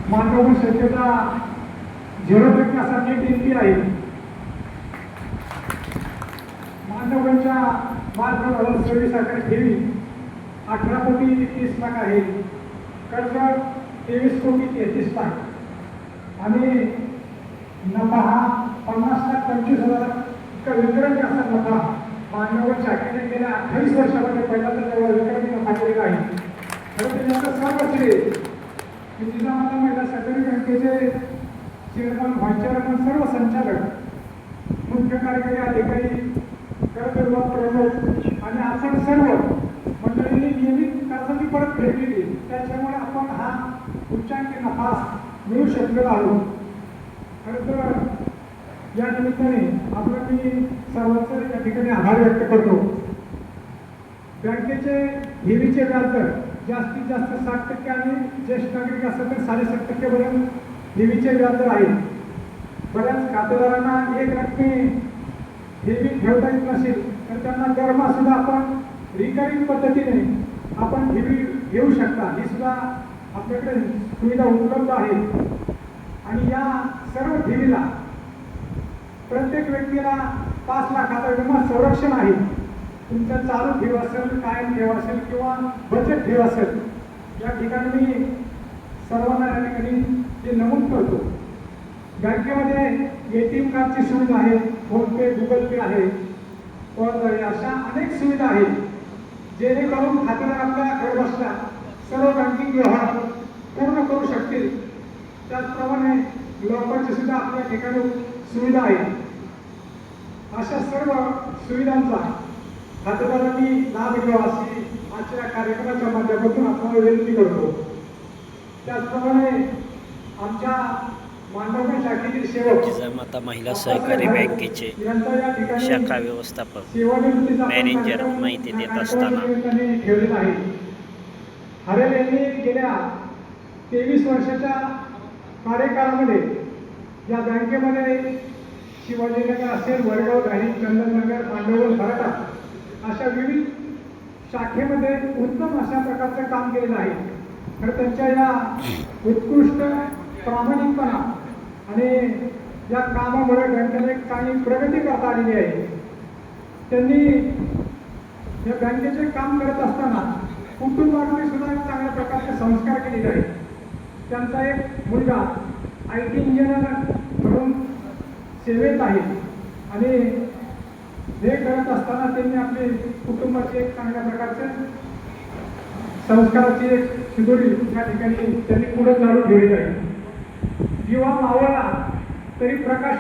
मानव शक्यता 0% असा टीपी आहे. मानवांच्या मार्फत सर्व्हिस ठेवी 18 कोटी 30 लाख आहे. कर्ज 23 कोटी 33 लाख आणि नफा हा 50,25,000 इतका विक्रमी असा नफा मानव शाखेने गेल्या 28 वर्षामध्ये पहिल्यांदा तेवढा विक्रमी नफा केलेला आहे. जिल्हा महिला सहकारी बँकेचे चेअरमन व्हाईस चेअरमन सर्व संचालक मुख्य कार्यकारी अधिकारी कर्जविभाग प्रमुख आणि आपण सर्व मंडळींनी नियमित कर्जाची परतफेड केली. त्याच्यामुळे आपण हा उच्चांकी नफा मिळू शकलेलो आहोत. खरं तर या निमित्ताने आपलं मी सर्वांचे या ठिकाणी आभार व्यक्त करतो. बँकेचे ठेवीचे व्याजदर जास्तीत जास्त 60% आणि ज्येष्ठ नागरिक असेल तर 7.5% पर्यंत ठेवीचे व्याजदर आहे. बऱ्याच खातेदारांना एक रकमे ठेवी ठेवता येत नसेल तर त्यांना दरमहा सुद्धा आपण रिकरिंग पद्धतीने आपण ठेवी घेऊ शकता. ही सुद्धा आपल्याकडे सुविधा उपलब्ध आहे. आणि या सर्व ठेवीला प्रत्येक व्यक्तीला 5 लाखाचा विमा संरक्षण आहे. तुमचं चालू ठेव असेल, कायम ठेव असेल किंवा बचत ठेव असेल, या ठिकाणी मी सर्वांना या ठिकाणी ते नमूद करतो. बँकेमध्ये ATM कार्डची सुविधा आहे, फोनपे, गुगल पे आहे, अशा अनेक सुविधा आहेत जेणेकरून खातेदार आपल्या घर बसल्या सर्व बँकिंग व्यवहार पूर्ण करू शकतील. त्याचप्रमाणे लॉकरची सुद्धा आपल्या ठिकाणी सुविधा आहे. अशा सर्व सुविधांचा खातेदारांनी लाभ घ्यावा अशी आजच्या कार्यक्रमाच्या माध्यमातून आपण विनंती करतो. त्याचप्रमाणे आमच्या मांडवगड शाखेतील सेवक जिजामाता महिला सहकारी बँकेचे शाखा व्यवस्थापक मॅनेजर माहिती देत असताना ठेवलेला आहे. हरेल यांनी गेल्या 23 वर्षाच्या कार्यकाळामध्ये या बँकेमध्ये शिवाजीनगर असेल, वडगाव, धारी, चंदननगर, पांडवगड, फराटा अशा विविध शाखेमध्ये उत्तम अशा प्रकारचं काम केलेलं आहे. तर त्यांच्या या उत्कृष्ट प्रामाणिकपणा आणि या कामामुळे बँकेने काही प्रगती करता आलेली आहे. त्यांनी या बँकेचे काम करत असताना कुटुंबाकडे सुद्धा एक चांगल्या प्रकारचे संस्कार केलेले आहेत. त्यांचा एक मुलगा IT इंजिनियर म्हणून सेवेत आहे आणि हे करत असताना त्यांनी आपले कुटुंबाचे एक चांगल्या प्रकारचे संस्काराची एक शिदोरी या ठिकाणी त्यांनी पुढे चालू ठेवली आहे. दिवा मावळला तरी प्रकाश